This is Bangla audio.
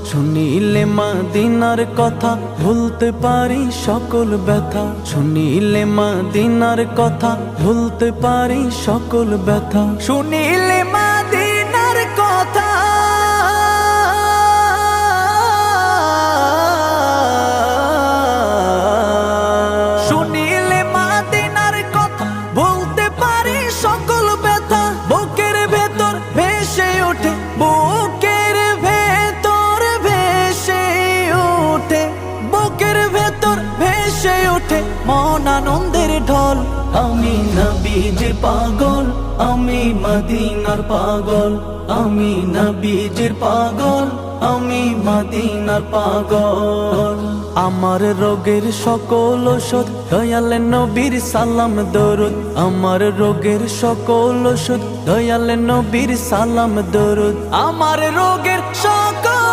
শুনিলে মদিনার কথা ভুলতে পারি সকল ব্যথা। শুনিলে মদিনার কথা ভুলতে পারি সকল ব্যথা। শুনিলে মদিনার কথা শুনিলে মদিনার কথা ভুলতে পারি সকল ব্যথা। বুকের ভেতর ভেসে ওঠে, বুকের ভেতর ভেসে ওঠে, বুকের ভেতর ভেসে ওঠে মন আনন্দের ঢল। আমি নবীজির পাগল, আমি মদিনার পাগল, আমি নবীজির পাগল, আমি মদিনার পাগল। আমার রোগের সকল ওষুধ দয়াল নবীর সালাম দরুদ। আমার রোগের সকল ওষুধ দয়াল নবীর সালাম দরুদ। আমার রোগের সকল